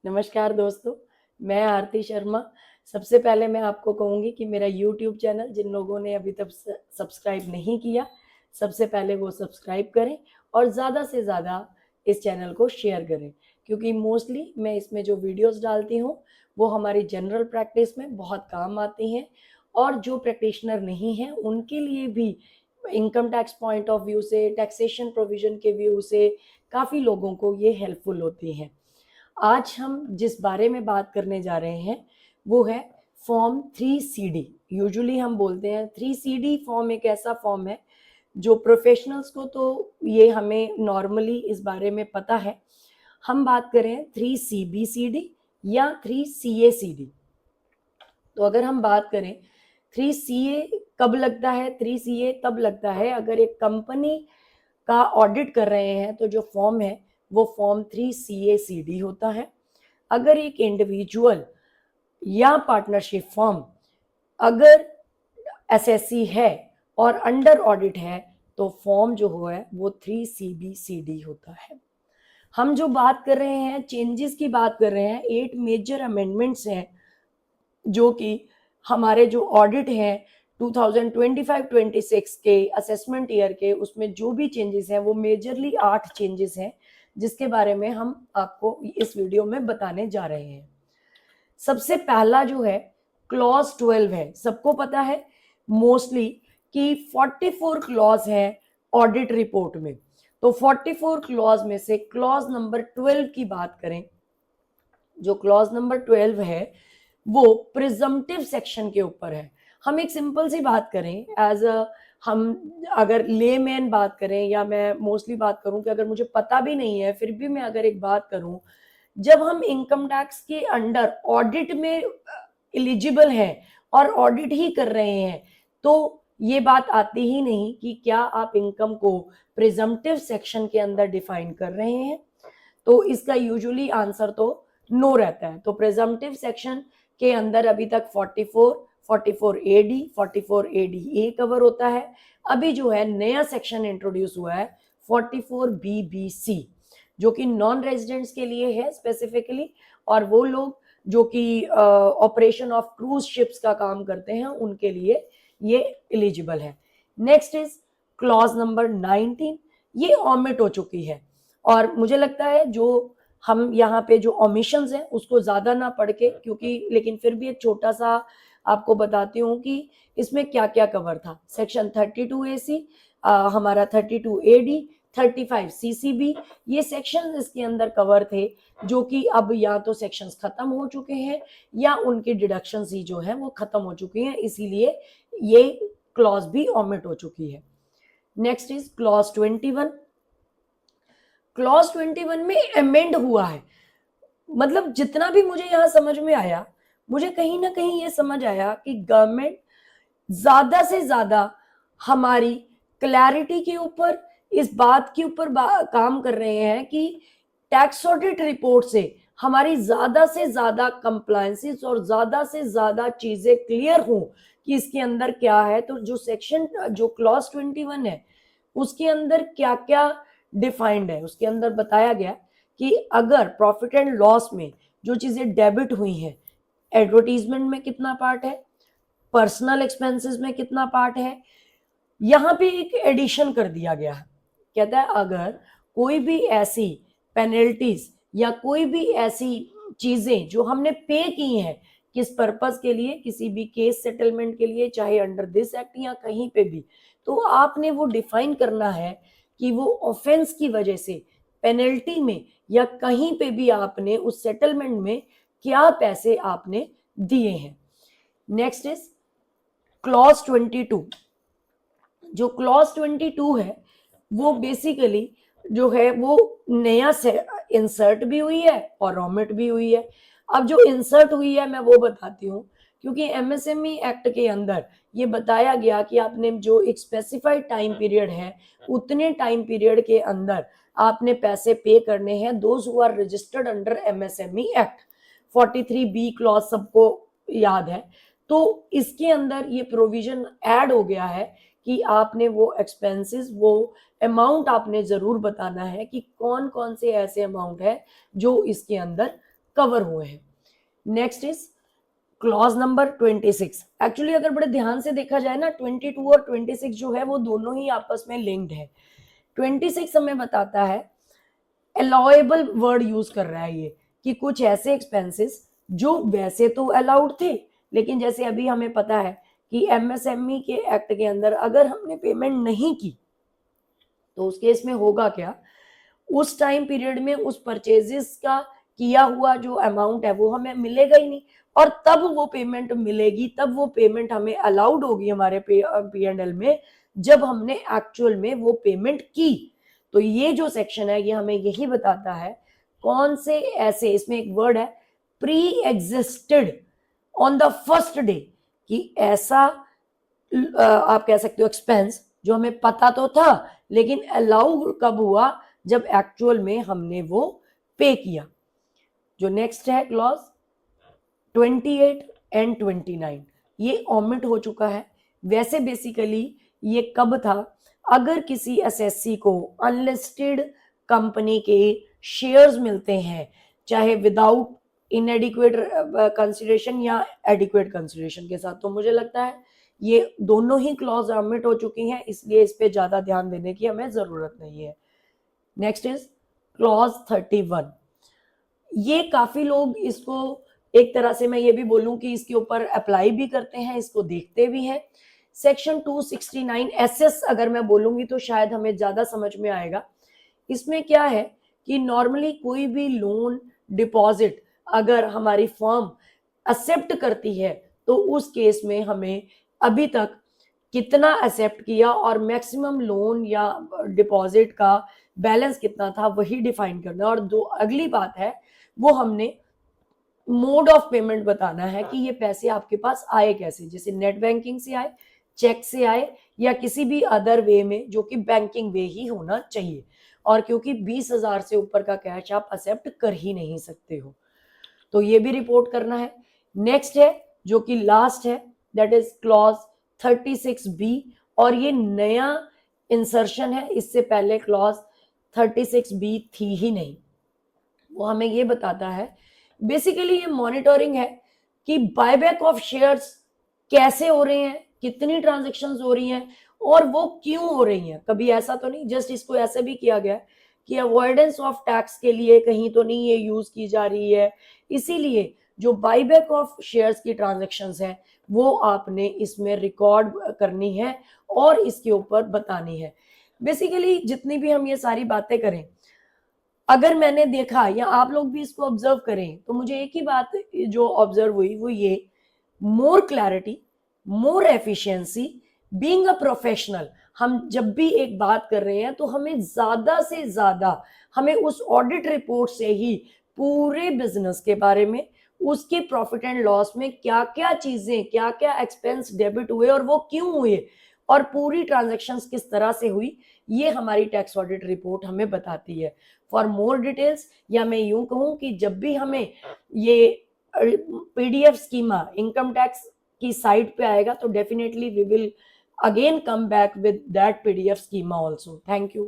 नमस्कार दोस्तों, मैं आरती शर्मा। सबसे पहले मैं आपको कहूँगी कि मेरा यूट्यूब चैनल जिन लोगों ने अभी तक सब्सक्राइब नहीं किया, सबसे पहले वो सब्सक्राइब करें और ज़्यादा से ज़्यादा इस चैनल को शेयर करें, क्योंकि मोस्टली मैं इसमें जो वीडियोस डालती हूँ, वो हमारी जनरल प्रैक्टिस में बहुत काम आती हैं और जो प्रैक्टिशनर नहीं हैं, उनके लिए भी income tax point of view से, टैक्सेशन प्रोविज़न के व्यू से काफ़ी लोगों को ये हेल्पफुल होती हैं। आज हम जिस बारे में बात करने जा रहे हैं वो है फॉर्म 3CD। यूजुअली हम बोलते हैं 3CD फॉर्म एक ऐसा फॉर्म है जो प्रोफेशनल्स को तो ये हमें नॉर्मली इस बारे में पता है। हम बात करें 3CBCD या 3CACD। तो अगर हम बात करें 3CA कब लगता है, 3CA तब लगता है अगर एक कंपनी का ऑडिट कर रहे हैं तो जो फॉर्म है वो फॉर्म 3CACD होता है। अगर एक इंडिविजुअल या पार्टनरशिप फॉर्म अगर एसएससी है और अंडर ऑडिट है तो फॉर्म जो है वो 3CBCD होता है। हम जो बात कर रहे हैं, चेंजेस की बात कर रहे हैं, 8 मेजर अमेंडमेंट्स हैं जो कि हमारे जो ऑडिट हैं 2025-26 के असेसमेंट ईयर के, उसमें जो भी चेंजेस हैं वो मेजरली 8 चेंजेस हैं जिसके बारे में हम आपको इस वीडियो में बताने जा रहे हैं। सबसे पहला जो है क्लॉज 12 है। सबको पता है मोस्टली कि 44 क्लॉज है ऑडिट रिपोर्ट में। तो 44 क्लॉज में से क्लॉज नंबर 12 की बात करें, जो क्लॉज नंबर 12 है वो प्रिजम्पटिव सेक्शन के ऊपर है। हम एक सिंपल सी बात करें, एज अ हम अगर लेमैन बात करें या मैं मोस्टली बात करूं कि अगर मुझे पता भी नहीं है फिर भी मैं अगर एक बात करूं, जब हम इनकम टैक्स के अंडर ऑडिट में एलिजिबल हैं और ऑडिट ही कर रहे हैं तो ये बात आती ही नहीं कि क्या आप इनकम को प्रिजम्पटिव सेक्शन के अंदर डिफाइन कर रहे हैं। तो इसका यूजुअली आंसर तो नो रहता है। तो प्रिजम्पटिव सेक्शन के अंदर अभी तक 44, 44AD, 44ADA कवर होता है। अभी जो है नया सेक्शन इंट्रोड्यूस हुआ है 44BBC, जो कि नॉन रेजिडेंट्स के लिए है स्पेसिफिकली, और वो लोग जो कि ऑपरेशन ऑफ क्रूज शिप्स का काम करते हैं उनके लिए ये एलिजिबल है। Next is clause number 19। ये ऑमिट हो चुकी है और मुझे लगता है जो हम यहाँ पे जो ओमिशंस हैं उसको ज़्यादा ना पढ़ के, क्योंकि लेकिन फिर भी एक छोटा सा आपको बताती हूँ कि इसमें क्या क्या कवर था। सेक्शन 32AC, हमारा 32AD, 35CCB, ये सेक्शन इसके अंदर कवर थे जो कि अब या तो सेक्शंस खत्म हो चुके हैं या उनकी डिडक्शंस ही जो है वो खत्म हो चुकी हैं, इसीलिए ये क्लॉज भी ऑमिट हो चुकी है। Next is clause 21। क्लॉज 21 में अमेंड हुआ है। मतलब जितना भी मुझे यहाँ समझ में आया, मुझे कहीं ना कहीं ये समझ आया कि गवर्नमेंट ज्यादा से ज्यादा हमारी क्लैरिटी के ऊपर, इस बात के ऊपर काम कर रहे हैं कि टैक्स ऑडिट रिपोर्ट से हमारी ज्यादा से ज्यादा कंप्लायंसेस और ज्यादा से ज्यादा चीजें क्लियर हों कि इसके अंदर क्या है। तो जो सेक्शन जो क्लॉज 21 है उसके अंदर क्या क्या डिफाइंड है, उसके अंदर बताया गया कि अगर प्रॉफिट एंड लॉस में जो चीजें डेबिट हुई हैं, एडवर्टीजमेंट में कितना पार्ट है, पर्सनल एक्सपेंसेस में कितना पार्ट है, यहाँ पे एक एडिशन कर दिया गया है। कहता है अगर कोई भी ऐसी पेनल्टीज या कोई भी ऐसी चीजें जो हमने पे की हैं किस पर्पस के लिए, किसी भी केस सेटलमेंट के लिए, चाहे अंडर दिस एक्ट या कहीं पे भी, तो आपने वो डिफाइन करना है कि वो ऑफेंस की वजह से पेनल्टी में या कहीं पे भी आपने उस सेटलमेंट में क्या पैसे आपने दिए हैं। Next is clause 22। जो क्लॉज 22 है वो बेसिकली जो है वो नया से इंसर्ट भी हुई है और ऑमिट भी हुई है। अब जो इंसर्ट हुई है मैं वो बताती हूँ, क्योंकि एमएसएमई एक्ट के अंदर ये बताया गया कि आपने जो एक स्पेसिफाइड टाइम पीरियड है उतने टाइम पीरियड के अंदर आपने पैसे पे करने हैं, those who are registered under MSME act. 43B clause सबको याद है। तो इसके अंदर ये प्रोविजन ऐड हो गया है कि आपने वो एक्सपेंसेस, वो अमाउंट आपने जरूर बताना है कि कौन कौन से ऐसे अमाउंट है जो इसके अंदर कवर हुए हैं। Next is clause number 26। Actually अगर बड़े ध्यान से देखा जाए ना, 22 और 26 जो है वो दोनों ही आपस में लिंक्ड है। 26 हमें बताता है, अलाउएबल वर्ड यूज कर रहा है ये, कि कुछ ऐसे एक्सपेंसेस जो वैसे तो अलाउड थे, लेकिन जैसे अभी हमें पता है कि एमएसएमई के एक्ट के अंदर अगर हमने पेमेंट नहीं की तो उस केस में होगा क्या, उस टाइम पीरियड में उस परचेजेस का किया हुआ जो अमाउंट है वो हमें मिलेगा ही नहीं, और तब वो पेमेंट मिलेगी, तब वो पेमेंट हमें अलाउड होगी हमारे P&L में, जब हमने एक्चुअल में वो पेमेंट की। तो ये जो सेक्शन है ये हमें यही बताता है कौन से ऐसे, इसमें एक वर्ड है pre existed on the first day, कि ऐसा आप कह सकते हो एक्सपेंस जो हमें पता तो था लेकिन अलाउ कब हुआ, जब एक्चुअल में हमने वो पे किया। जो नेक्स्ट है क्लॉज 28 एंड 29, ये ओमिट हो चुका है। वैसे बेसिकली ये कब था, अगर किसी एसएससी को अनलिस्टेड कंपनी के शेयर्स मिलते हैं, चाहे विदाउट इनएडिक्वेट कंसिडरेशन या एडिक्वेट कंसिडरेशन के साथ, तो मुझे लगता है ये दोनों ही क्लॉज ओमिट हो चुकी हैं, इसलिए इस पे ज्यादा ध्यान देने की हमें जरूरत नहीं है। Next is clause 31। ये काफी लोग इसको एक तरह से, मैं ये भी बोलूं कि इसके ऊपर अप्लाई भी करते हैं, इसको देखते भी हैं। सेक्शन 269 एसएस अगर मैं बोलूंगी तो शायद हमें ज्यादा समझ में आएगा। इसमें क्या है कि नॉर्मली कोई भी लोन डिपॉजिट अगर हमारी फर्म एक्सेप्ट करती है तो उस केस में हमें अभी तक कितना एक्सेप्ट किया और मैक्सिमम लोन या डिपॉजिट का बैलेंस कितना था वही डिफाइन करना। और दो अगली बात है वो हमने मोड ऑफ पेमेंट बताना है कि ये पैसे आपके पास आए कैसे, जैसे नेट बैंकिंग से आए, चेक से आए, या किसी भी अदर वे में जो कि बैंकिंग वे ही होना चाहिए। और क्योंकि 20,000 से ऊपर का कैश आप एक्सेप्ट कर ही नहीं सकते हो, तो ये भी रिपोर्ट करना है। नेक्स्ट है जो कि लास्ट है, दैट इज क्लॉज 36B, और ये नया इंसर्शन है, इससे पहले क्लॉज 36B थी ही नहीं। वो हमें ये बताता है, बेसिकली ये मॉनिटरिंग है कि बायबैक ऑफ शेयर्स कैसे हो रहे हैं, कितनी ट्रांजैक्शंस हो रही हैं और वो क्यों हो रही हैं। कभी ऐसा तो नहीं जस्ट इसको ऐसे भी किया गया कि अवॉइडेंस ऑफ टैक्स के लिए कहीं तो नहीं ये यूज की जा रही है, इसीलिए जो बायबैक ऑफ शेयर्स की ट्रांजैक्शंस हैं वो आपने इसमें रिकॉर्ड करनी है और इसके ऊपर बतानी है। बेसिकली जितनी भी हम ये सारी बातें करें, अगर मैंने देखा या आप लोग भी इसको ऑब्जर्व करें, तो मुझे एक ही बात जो ऑब्जर्व हुई वो ये, more clarity, more efficiency, being a professional. हम जब भी एक बात कर रहे हैं तो हमें ज्यादा से ज्यादा हमें उस ऑडिट रिपोर्ट से ही पूरे बिजनेस के बारे में, उसके प्रॉफिट एंड लॉस में क्या क्या चीजें, क्या क्या एक्सपेंस डेबिट हुए और वो क्यों हुए और पूरी ट्रांजैक्शंस किस तरह से हुई, ये हमारी टैक्स ऑडिट रिपोर्ट हमें बताती है। फॉर मोर डिटेल्स, या मैं यूं कहूं कि जब भी हमें ये पीडीएफ स्कीमा इनकम टैक्स की साइट पे आएगा तो definitely we will again come back with that PDF schema also. Thank you.